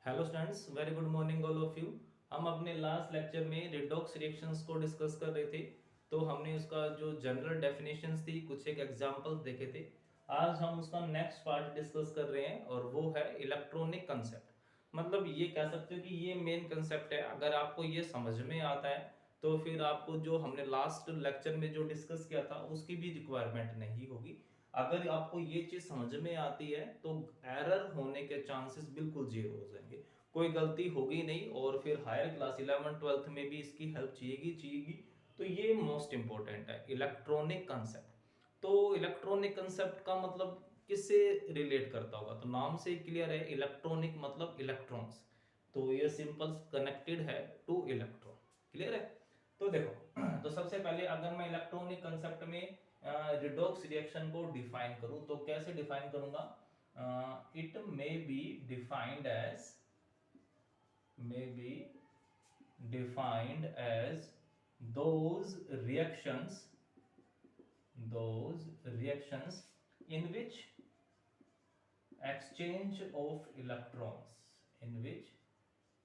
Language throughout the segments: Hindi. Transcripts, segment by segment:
Hello students, very good morning all of you. हम अपने लास्ट लेक्चर में रिडॉक्स रिएक्शंस को डिस्कस कर रहे थे। तो हमने उसका जो जनरल डेफिनेशंस थी, कुछ एक एग्जांपल्स देखे थे। आज हम उसका नेक्स्ट पार्ट डिस्कस कर रहे हैं और वो है इलेक्ट्रॉनिक कंसेप्ट। मतलब ये कह सकते हो कि ये मेन कंसेप्ट है। अगर आपको ये समझ में आता है तो फिर आपको जो हमने लास्ट लेक्चर में जो डिस्कस किया था उसकी भी रिक्वायरमेंट नहीं होगी। अगर आपको ये चीज समझ में आती है तो एरर होने के चांसेस बिल्कुल जीरो हो जाएंगे। कोई गलती होगी नहीं और फिर हायर क्लास 11th 12th में भी इसकी हेल्प चाहिएगी। तो ये मोस्ट इंपॉर्टेंट है इलेक्ट्रॉनिक कंसेप्ट। तो इलेक्ट्रॉनिक कंसेप्ट का मतलब किससे रिलेट करता होगा, तो नाम से क्लियर है, इलेक्ट्रॉनिक मतलब इलेक्ट्रॉन्स। तो ये सिंपल कनेक्टेड है टू इलेक्ट्रॉन। क्लियर है। तो देखो तो सबसे पहले अगर मैं इलेक्ट्रॉनिक कंसेप्ट में रिडॉक्स रिएक्शन को डिफाइन करूं तो कैसे डिफाइन करूंगा। It may be defined as may be defined as those reactions those reactions in which exchange of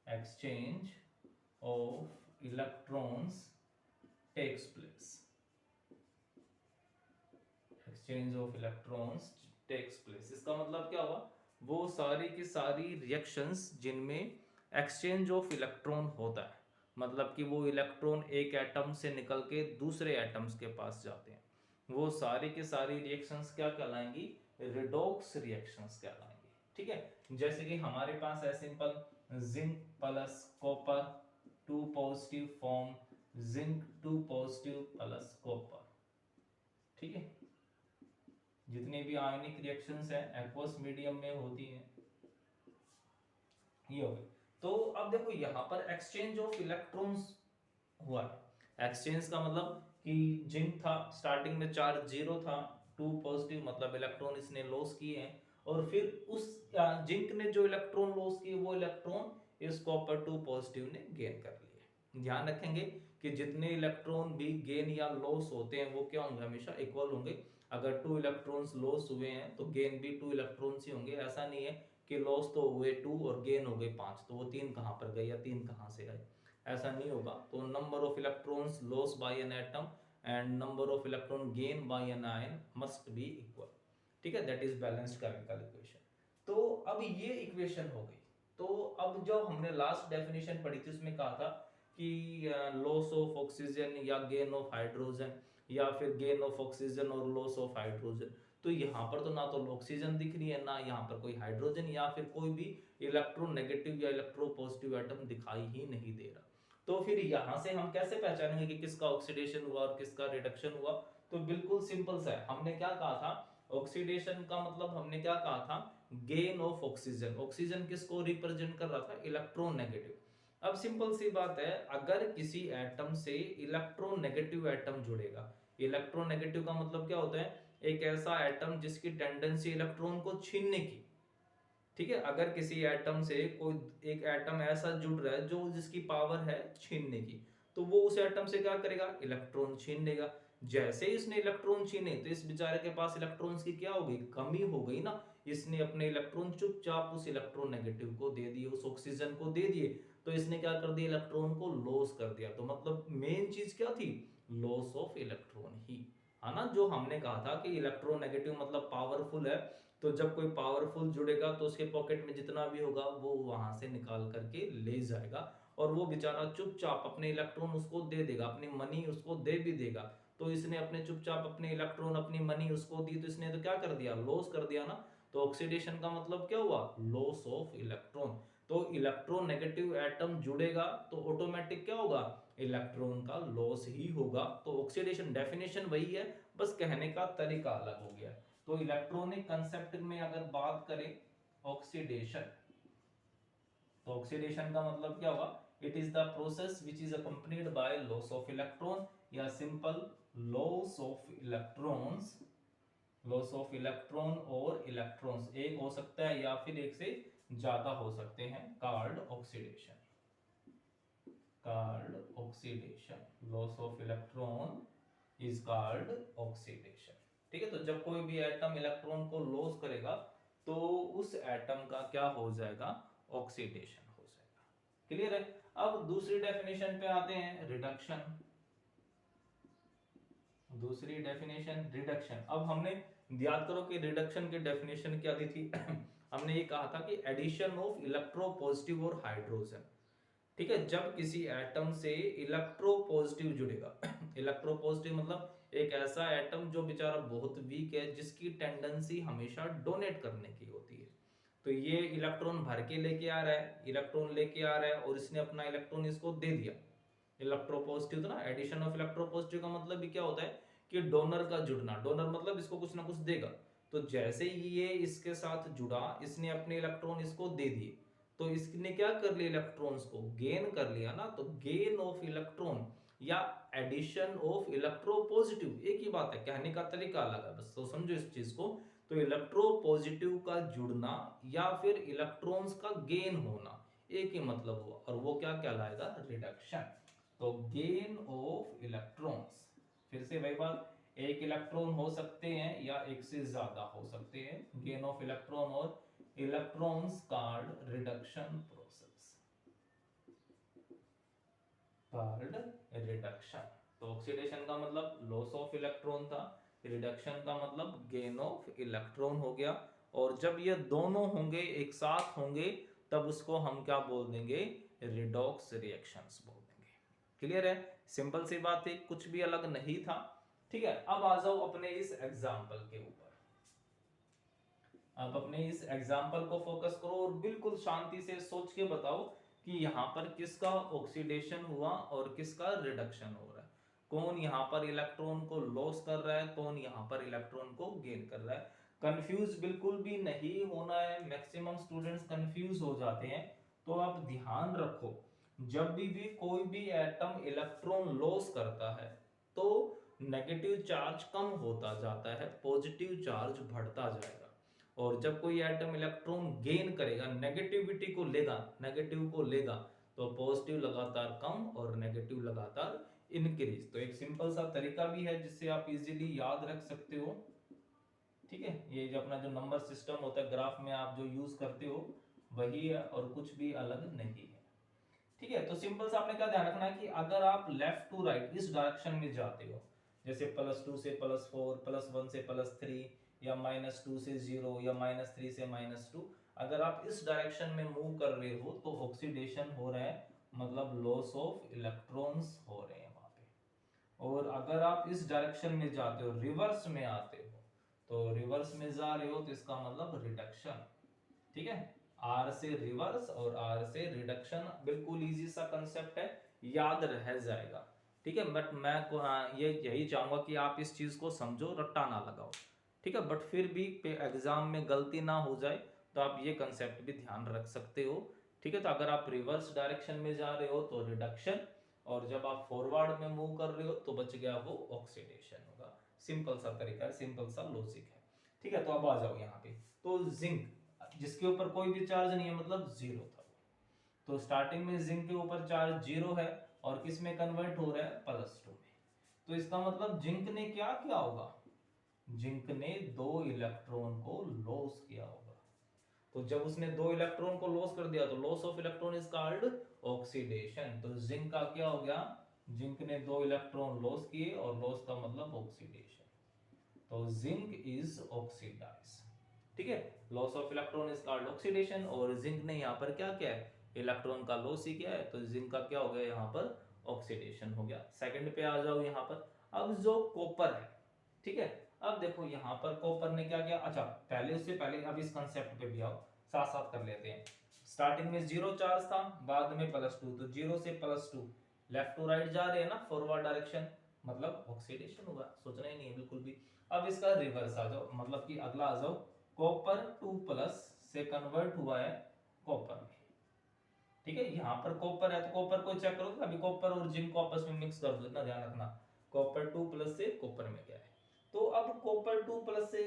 exchange of electrons takes place exchange of electrons takes place। इसका मतलब क्या हुआ, वो सारी की सारी रिएक्शंस जिनमें एक्सचेंज ऑफ इलेक्ट्रॉन होता है। मतलब कि वो इलेक्ट्रॉन एक एटम से निकल के दूसरे एटम्स के पास जाते हैं, वो सारी की सारी रिएक्शंस क्या कहलाएंगी, रिडॉक्स रिएक्शंस कहलाएंगी। ठीक है। जैसे कि हमारे पास है simple zinc plus copper two positive form zinc two positive plus copper. ठीक है। जितनी भी आयनिक रिएक्शंस है एक्वस मीडियम में होती हैं, ये हो गई। तो अब देखो यहाँ पर एक्सचेंज ऑफ इलेक्ट्रॉन्स हुआ है। एक्सचेंज का मतलब कि जिंक था, स्टार्टिंग में चार्ज जीरो था, टू पॉजिटिव मतलब इलेक्ट्रॉन इसने लॉस किए हैं, और फिर उस जिंक ने जो इलेक्ट्रॉन लॉस किए वो इलेक्ट्रॉन इस कॉपर टू पॉजिटिव ने गेन कर लिए। ध्यान रखेंगे कि जितने इलेक्ट्रॉन भी गेन या लॉस होते हैं वो क्या होंगे, हमेशा इक्वल होंगे। अगर टू इलेक्ट्रॉन्स लॉस हुए हैं तो गेन भी टू इलेक्ट्रॉन्स ही होंगे। ऐसा नहीं है कि लॉस तो हुए टू और गेन हो गए पांच, तो वो तीन कहां पर गए या तीन कहां से आए, ऐसा नहीं होगा। तो number of electrons loss by an atom and number of electron gain by an ion must be equal. ठीक है, that is balanced chemical equation. तो अब ये इक्वेशन हो गई। तो अब जो हमने लास्ट डेफिनेशन पढ़ी थी उसमें कहा था कि लॉस ऑफ ऑक्सीजन या गेन ऑफ हाइड्रोजन, या फिर गेन ऑफ ऑक्सीजन और लॉस ऑफ हाइड्रोजन। तो यहाँ पर तो ना तो ऑक्सीजन दिख रही है, ना यहाँ पर कोई हाइड्रोजन या फिर कोई भी इलेक्ट्रोनेगेटिव या इलेक्ट्रोपॉजिटिव एटम दिखाई ही नहीं दे रहा। तो फिर यहां से हम कैसे पहचानेंगे कि किसका ऑक्सीडेशन हुआ और किसका रिडक्शन हुआ। तो बिल्कुल सिंपल सा है, हमने क्या कहा था, ऑक्सीडेशन का मतलब हमने क्या कहा था, गेन ऑफ ऑक्सीजन। ऑक्सीजन किसको रिप्रेजेंट कर रहा था, इलेक्ट्रोनेगेटिव। अब सिंपल सी बात है, अगर किसी एटम से इलेक्ट्रोनेगेटिव एटम जुड़ेगा, इलेक्ट्रोनेगेटिव का मतलब क्या होता है, एक ऐसा एटम जिसकी टेंडेंसी इलेक्ट्रॉन को छीनने की। ठीक है, अगर किसी एटम से कोई एक एटम ऐसा जुड़ रहा है जो जिसकी पावर है छीनने की, तो वो उस एटम से क्या करेगा, इलेक्ट्रॉन छीन लेगा। जैसे ही इसने इलेक्ट्रॉन छीने तो इस बेचारे के पास इलेक्ट्रॉन्स की क्या हो गई, कमी हो गई ना। इसने अपने इलेक्ट्रॉन चुपचाप उस इलेक्ट्रोनेगेटिव को दे दिए, उस ऑक्सीजन को दे दिए। तो इसने क्या कर दिया, इलेक्ट्रॉन को लॉस कर दिया। तो मतलब मेन चीज क्या थी, लॉस ऑफ इलेक्ट्रॉन ही, है ना। जो हमने कहा था कि इलेक्ट्रोनेगेटिव मतलब पावरफुल है, तो जब कोई पावरफुल जुड़ेगा तो उसके पॉकेट में जितना भी होगा वो वहां से निकाल करके ले जाएगा, और वो बेचारा चुपचाप अपने इलेक्ट्रॉन उसको दे देगा, अपनी मनी उसको दे भी देगा। तो इसने अपने चुपचाप अपने इलेक्ट्रॉन अपनी मनी उसको दी, तो इसने तो क्या कर दिया, लॉस कर दिया ना। तो ऑक्सीडेशन का मतलब क्या हुआ, लॉस ऑफ इलेक्ट्रॉन। तो इलेक्ट्रोनेगेटिव एटम जुड़ेगा तो ऑटोमेटिक क्या होगा, इलेक्ट्रॉन का लॉस ही होगा। तो ऑक्सीडेशन डेफिनेशन वही है, बस कहने का तरीका अलग हो गया। तो इलेक्ट्रॉनिक कंसेप्ट में अगर बात करें ऑक्सीडेशन, तो ऑक्सीडेशन का मतलब क्या होगा, it is the process which is accompanied by loss of electron, या simple loss of electrons, loss of electron और इलेक्ट्रॉन्स एक हो सकता है या फिर एक से ज्यादा हो सकते हैं, card oxidation. Card oxidation, loss of electron is called oxidation. ठीक है। तो जब कोई भी एटम इलेक्ट्रॉन को लॉस करेगा तो उस एटम का क्या हो जाएगा, ऑक्सीडेशन हो जाएगा। क्लियर है। अब दूसरी डेफिनेशन पे आते हैं, रिडक्शन। दूसरी डेफिनेशन रिडक्शन। अब हमने याद करो कि रिडक्शन की डेफिनेशन क्या दी थी हमने ये कहा था कि एडिशन ऑफ इलेक्ट्रोपॉजिटिव और हाइड्रोजन। ठीक है, जब किसी एटम से इलेक्ट्रोपॉजिटिव जुड़ेगा इलेक्ट्रोपॉजिटिव मतलब एक ऐसा एटम जो बेचारा बहुत वीक है, जिसकी टेंडेंसी हमेशा डोनेट करने की होती है। तो ये इलेक्ट्रॉन भर के लेके आ रहा है, इलेक्ट्रॉन लेके आ रहा है और इसने अपना इलेक्ट्रॉन इसको दे दिया। इलेक्ट्रोपॉजिटिव, तो ना एडिशन ऑफ इलेक्ट्रोपॉजिटिव का मतलब भी क्या होता है कि डोनर का जुड़ना। डोनर मतलब इसको कुछ ना कुछ देगा। तो जैसे ही ये इसके साथ जुड़ा, इसने अपने इलेक्ट्रॉन इसको दे दिए, तो इसने क्या कर लिया, इलेक्ट्रॉन्स को गेन कर लिया ना। तो गेन ऑफ इलेक्ट्रॉन या एडिशन ऑफ इलेक्ट्रोपॉजिटिव एक ही बात है, कहने का तरीका अलग है बस, तो समझो इस चीज को। तो इलेक्ट्रोपॉजिटिव का जुड़ना या फिर इलेक्ट्रॉन्स का गेन होना एक ही मतलब हुआ, और वो क्या कहलाएगा, रिडक्शन। तो गेन ऑफ इलेक्ट्रॉन्स, फिर से वही बात, एक इलेक्ट्रॉन हो सकते हैं या एक से ज्यादा हो सकते हैं। गेन ऑफ इलेक्ट्रॉन और electrons called reduction process, called reduction. तो ऑक्सीडेशन का मतलब लॉस ऑफ इलेक्ट्रॉन था, रिडक्शन का मतलब गेन ऑफ इलेक्ट्रॉन हो गया। और जब ये दोनों होंगे, एक साथ होंगे, तब उसको हम क्या बोल देंगे, रिडॉक्स रिएक्शंस बोल देंगे। क्लियर है, सिंपल सी बात है, कुछ भी अलग नहीं था। ठीक है, अब आ जाओ अपने इस एग्जाम्पल के ऊपर। अब अपने इस एग्जाम्पल को फोकस करो और बिल्कुल शांति से सोच के बताओ कि यहाँ पर किसका ऑक्सीडेशन हुआ और किसका रिडक्शन हो रहा है। कौन यहाँ पर इलेक्ट्रॉन को लॉस कर रहा है, कौन यहाँ पर इलेक्ट्रॉन को गेन कर रहा है। कंफ्यूज बिल्कुल भी नहीं होना है, मैक्सिमम स्टूडेंट्स कंफ्यूज हो जाते हैं। तो आप ध्यान रखो, जब भी कोई भी एटम इलेक्ट्रॉन लॉस करता है तो नेगेटिव चार्ज कम होता जाता है, पॉजिटिव चार्ज बढ़ता जाएगा। और जब कोई एटम इलेक्ट्रॉन गेन करेगा, नेगेटिविटी को लेगा, नेगेटिव को लेगा, तो पॉजिटिव लगातार कम और नेगेटिव लगातार इंक्रीज। तो एक सिंपल सा तरीका भी है जिससे आप इजीली याद रख सकते हो। ठीक है, ये जो अपना जो नंबर सिस्टम होता है, ग्राफ में आप जो यूज करते हो वही है और कुछ भी अलग नहीं है। ठीक है, तो सिंपल सा आपने क्या ध्यान रखना है कि अगर आप लेफ्ट टू राइट इस डायरेक्शन में जाते हो, जैसे +2 से +4, +1 से +3, या -2 से 0, या -3 से -2, अगर आप इस डायरेक्शन में मूव कर रहे हो तो ऑक्सीडेशन हो रहा है, मतलब लॉस ऑफ इलेक्ट्रॉन्स हो रहे हैं वहां पे। और अगर आप इस डायरेक्शन में जाते हो, रिवर्स में आते हो, तो रिवर्स में जा रहे हो तो इसका मतलब रिडक्शन। ठीक है, आर से रिवर्स और आर से रिडक्शन, बिल्कुल इजी सा कंसेप्ट है, याद रह जाएगा। ठीक है, बट मैं ये यही चाहूंगा कि आप इस चीज को समझो, रट्टा ना लगाओ। ठीक है, बट फिर भी एग्जाम में गलती ना हो जाए तो आप ये कंसेप्ट भी ध्यान रख सकते हो। ठीक है, तो अगर आप रिवर्स डायरेक्शन में जा रहे हो तो रिडक्शन, और जब आप फॉरवर्ड में मूव कर रहे हो तो बच गया वो ऑक्सीडेशन होगा। सिंपल सा तरीका है, सिंपल सा लॉजिक है। ठीक है, तो अब आ जाओ यहाँ पे। तो जिंक जिसके ऊपर कोई भी चार्ज नहीं है, मतलब जीरो था, तो स्टार्टिंग में जिंक के ऊपर चार्ज जीरो है और किस में कन्वर्ट हो रहा है, +2 में। तो इसका मतलब जिंक ने क्या किया होगा, जिंक ने 2 इलेक्ट्रॉन को लॉस किया होगा। तो जब उसने 2 इलेक्ट्रॉन को लॉस कर दिया तो loss of electron is called oxidation. तो जिंक का क्या हो गया, जिंक ने 2 इलेक्ट्रॉन लॉस किए और लॉस का मतलब ऑक्सीडेशन। तो जिंक इज ऑक्सीडाइज। ठीक है, loss of electron is called oxidation, और जिंक ने यहाँ पर क्या किया है, इलेक्ट्रॉन का लॉस ही किया है, तो जिंक का क्या हो गया यहाँ पर, ऑक्सीडेशन हो गया। सेकंड पे आ जाओ यहाँ पर। अब जो कॉपर है, ठीक है, अब देखो यहाँ पर कॉपर ने क्या किया, अच्छा पहले उससे पहले अब इस कंसेप्ट पे भी आओ, साथ साथ कर लेते हैं। स्टार्टिंग में 0 चार्ज था, बाद में +2, तो 0 से +2 लेफ्ट टू राइट जा रहे हैं ना, फॉरवर्ड डायरेक्शन, मतलब ऑक्सीडेशन होगा, सोचना ही नहीं है बिल्कुल भी। अब इसका रिवर्स आ जाओ, मतलब कि अगला आ जाओ, कॉपर 2+ से कन्वर्ट हुआ है कॉपर में। ठीक है, यहाँ पर कॉपर है तो कॉपर को चेक करो, अभी कॉपर और जिंक को आपस में मिक्स कर दो, इतना ध्यान रखना। कॉपर 2+ से कॉपर में गया है, तो अब कॉपर 2+ से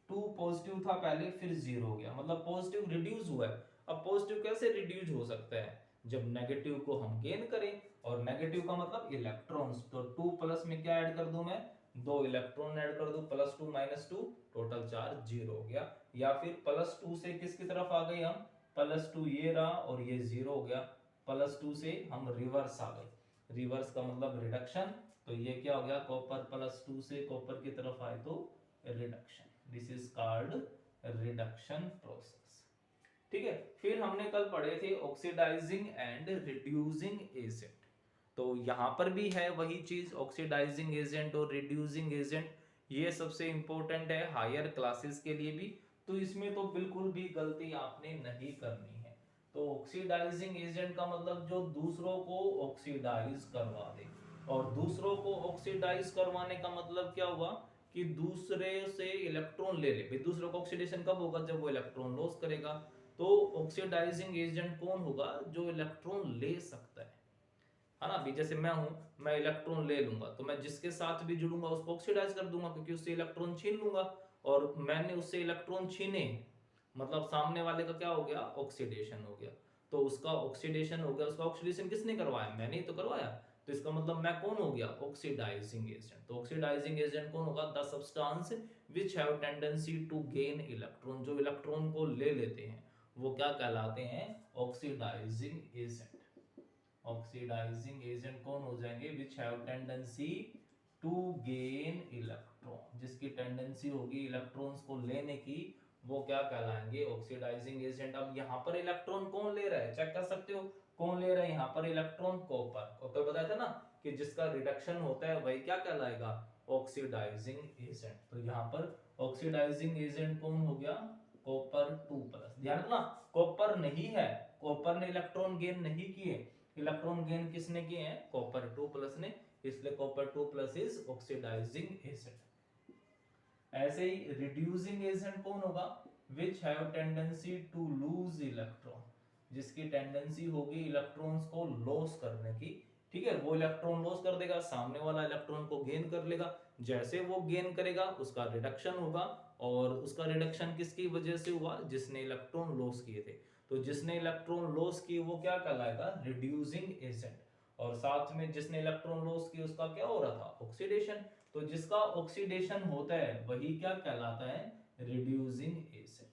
2 पॉजिटिव था पहले, फिर 0 हो गया, मतलब पॉजिटिव रिड्यूस हुआ है। अब पॉजिटिव कैसे रिड्यूस हो सकता है, जब नेगेटिव को हम गेन करें, और नेगेटिव का मतलब इलेक्ट्रॉन्स, तो 2+ में क्या ऐड कर दूं मैं, 2 इलेक्ट्रॉन ऐड कर दूं, +2 -2, टोटल चार्ज 0 हो गया। या फिर +2 से किसकी तरफ आ गए हम, +2 ये रहा और ये 0 हो गया, +2 से हम रिवर्स आ गए, रिवर्स का मतलब रिडक्शन, तो ये क्या हो गया, कॉपर +2 से कॉपर की तरफ आए तो reduction, this is called reduction process. ठीक है, फिर हमने कल पढ़े थे ऑक्सीडाइजिंग एंड रिड्यूसिंग एजेंट, तो यहाँ पर भी है वही चीज, ऑक्सीडाइजिंग एजेंट और रिड्यूसिंग एजेंट, ये सबसे इंपॉर्टेंट है हायर क्लासेस के लिए भी, तो इसमें तो बिल्कुल भी गलती आपने नहीं करनी है। तो ऑक्सीडाइजिंग एजेंट का मतलब जो दूसरों को ऑक्सीडाइज करवा दे, और दूसरों को ऑक्सीडाइज करवाने का मतलब क्या हुआ कि दूसरे से इलेक्ट्रॉन ले ले, भाई दूसरों को ऑक्सीडेशन कब होगा, जब वो इलेक्ट्रॉन लॉस करेगा, तो ऑक्सीडाइजिंग एजेंट कौन होगा, जो इलेक्ट्रॉन ले सकता है ना। अभी जैसे मैं हूं, मैं इलेक्ट्रॉन ले लूंगा तो मैं जिसके साथ भी जुड़ूंगा उसको ऑक्सीडाइज कर दूंगा, क्योंकि उससे इलेक्ट्रॉन छीन लूंगा, और मैंने उससे इलेक्ट्रॉन छीने, मतलब सामने वाले का क्या हो गया, ऑक्सीडेशन हो गया, तो उसका ऑक्सीडेशन हो गया, उसका ऑक्सीडेशन किसने करवाया, मैंने ही तो करवाया, तो इसका मतलब मैं कौन हो गया, ऑक्सीडाइजिंग एजेंट। तो ऑक्सीडाइजिंग एजेंट कौन होगा, the substance which have tendency to gain electron, जो इलेक्ट्रॉन को ले लेते हैं वो क्या कहलाते हैं, ऑक्सीडाइजिंग एजेंट। ऑक्सीडाइजिंग एजेंट कौन हो जाएंगे, which have tendency to gain electron, जिसकी टेंडेंसी होगी इलेक्ट्रॉन्स को लेने की, वो क्या कहलाएंगे, ऑक्सीडाइजिंग एजेंट। अब यहाँ पर इलेक्ट्रॉन कौन ले रहा है, चेक कर सकते हो कौन ले रहा है यहाँ पर इलेक्ट्रॉन, कॉपर, कॉपर बताया था ना कि जिसका रिडक्शन होता है वही क्या कहलाएगा, ऑक्सीडाइजिंग एजेंट। तो यहाँ पर ऑक्सीडाइजिंग एजेंट कौन हो गया, कॉपर 2+, ध्यान रखना कॉपर नहीं है, कॉपर ने इलेक्ट्रॉन गेन नहीं किए, इलेक्ट्रॉन गेन किसने किए हैं, कॉपर 2+ ने, इसलिए कॉपर 2+ इज ऑक्सीडाइजिंग एजेंट। ऐसे ही रिड्यूसिंग एजेंट कौन होगा, which have tendency to lose electron, जिसकी टेंडेंसी होगी इलेक्ट्रॉन्स को लॉस करने की, ठीक है, वो इलेक्ट्रॉन लॉस कर देगा, सामने वाला इलेक्ट्रॉन को गेन कर लेगा, जैसे वो गेन करेगा उसका रिडक्शन होगा, और उसका रिडक्शन किसकी वजह से हुआ, जिसने इलेक्ट्रॉन लॉस किए थे, तो जिसने इलेक्ट्रॉन लॉस किए वो क्या कहलाएगा, रिड्यूसिंग एजेंट, और साथ में जिसने इलेक्ट्रॉन लॉस किए उसका क्या हो रहा था, ऑक्सीडेशन, तो जिसका ऑक्सीडेशन होता है वही क्या कहलाता है, रिड्यूसिंग एजेंट।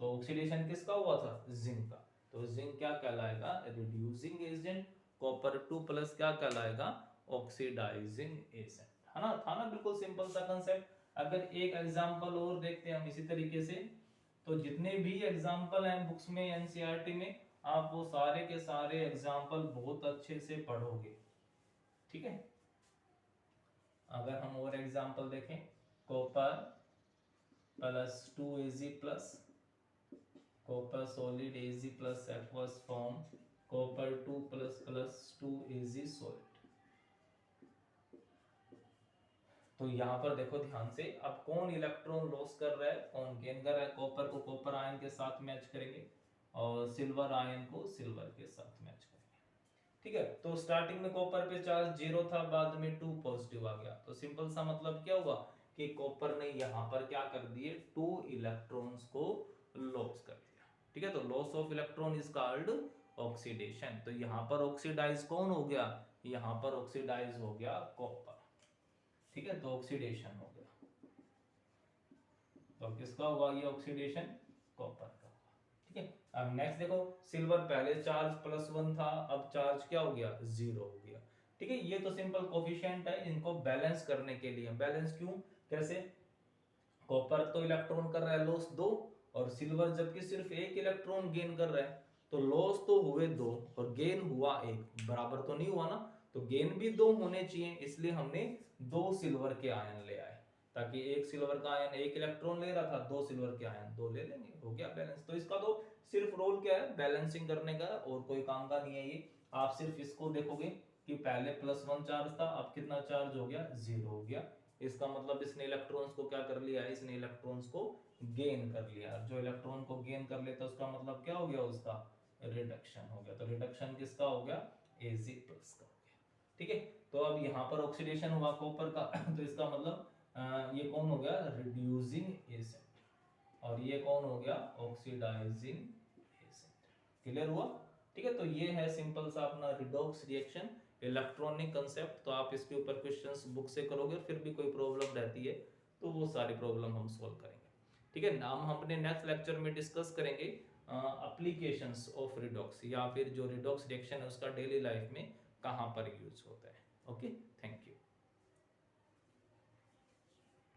तो ऑक्सीडेशन किसका हुआ था, जिंक का, तो जिंक क्या कहलाएगा, रिड्यूसिंग एजेंट, कॉपर 2+ क्या कहलाएगा, ऑक्सीडाइजिंग एजेंट, है ना, था ना, बिल्कुल सिंपल सा कंसेप्ट। अगर एक एग्जांपल और देखते हैं हम इसी तरीके से, तो जितने भी एग्जाम्पल हैं बुक्स में, एनसीईआरटी में, आप वो सारे के सारे एग्जाम्पल बहुत अच्छे से पढ़ोगे, ठीक है। अगर हम और एग्जाम्पल देखें, copper +2Ag+, copper solid Ag+ aqueous form, copper 2+ 2Ag solid. तो यहाँ पर देखो ध्यान से, अब कौन इलेक्ट्रॉन लॉस कर रहा है, कौन गेन कर रहा है, कॉपर को कॉपर आयन के साथ मैच करेंगे, और सिल्वर आयन को सिल्वर के साथ मैच करेंगे, ठीक है। तो स्टार्टिंग में कॉपर पे चार्ज 0 था, बाद में 2 पॉजिटिव आ गया, तो सिंपल सा मतलब क्या हुआ कि कॉपर ने यहाँ पर क्या कर दिए, 2 इलेक्ट्रॉन्स को लॉस कर दिया, ठीक है। तो loss of electron is called oxidation. तो यहाँ पर ऑक्सीडाइज कौन हो गया, यहाँ पर ऑक्सीडाइज हो गया कॉपर, ठीक है, तो ऑक्सीडेशन हो गया, तो किसका हुआ ये ऑक्सीडेशन, कॉपर का हुआ, ठीक है। अब नेक्स्ट देखो, सिल्वर पहले चार्ज +1 था, अब चार्ज क्या हो गया, 0 हो गया, ठीक है। ये तो सिंपल कोफिशिएंट है, इनको बैलेंस करने के लिए, बैलेंस क्यों, कैसे, कॉपर तो इलेक्ट्रॉन कर रहा है लॉस 2, और सिल्वर जबकि सिर्फ 1 इलेक्ट्रॉन गेन कर रहा है, तो लॉस तो हुए 2 और गेन हुआ 1, बराबर तो नहीं हुआ ना, तो गेन भी 2 होने चाहिए, इसलिए हमने 2 सिल्वर के आयन ले आए, ताकि 1 सिल्वर का आयन 1 इलेक्ट्रॉन ले रहा था, 2 सिल्वर के आयन 2 ले लेंगे, हो गया बैलेंस। तो इसका तो सिर्फ रोल क्या है, बैलेंसिंग करने का, और कोई काम का नहीं है ये। आप सिर्फ इसको देखोगे कि पहले +1 चार्ज था, अब कितना चार्ज हो गया, 0 हो गया, इसका मतलब इसने इलेक्ट्रॉन्स को क्या कर लिया, इसने इलेक्ट्रॉन्स को गेन कर लिया, जो इलेक्ट्रॉन को गेन कर लेता उसका मतलब क्या हो गया, उसका रिडक्शन हो गया, तो रिडक्शन किसका हो गया, Ag+ का हो गया, ठीक है। तो अब यहाँ पर ऑक्सीडेशन हुआ कॉपर का, तो इसका मतलब ये कौन हो गया, रिड्यूसिंग एजेंट, और ये कौन हो गया, ऑक्सीडाइजिंग एजेंट, क्लियर हुआ, ठीक है। तो ये है सिंपल सा अपना रिडॉक्स रिएक्शन, इलेक्ट्रॉनिक कंसेप्ट। तो आप इसके ऊपर क्वेश्चंस बुक से करोगे, फिर भी कोई प्रॉब्लम रहती है तो वो सारी प्रॉब्लम हम सोल्व करेंगे, ठीक है। नाम हम अपने नेक्स्ट लेक्चर में डिस्कस करेंगे एप्लीकेशंस ऑफ रिडॉक्स, या फिर जो रिडॉक्स रिएक्शन है उसका डेली लाइफ में कहाँ पर यूज होता है। ओके।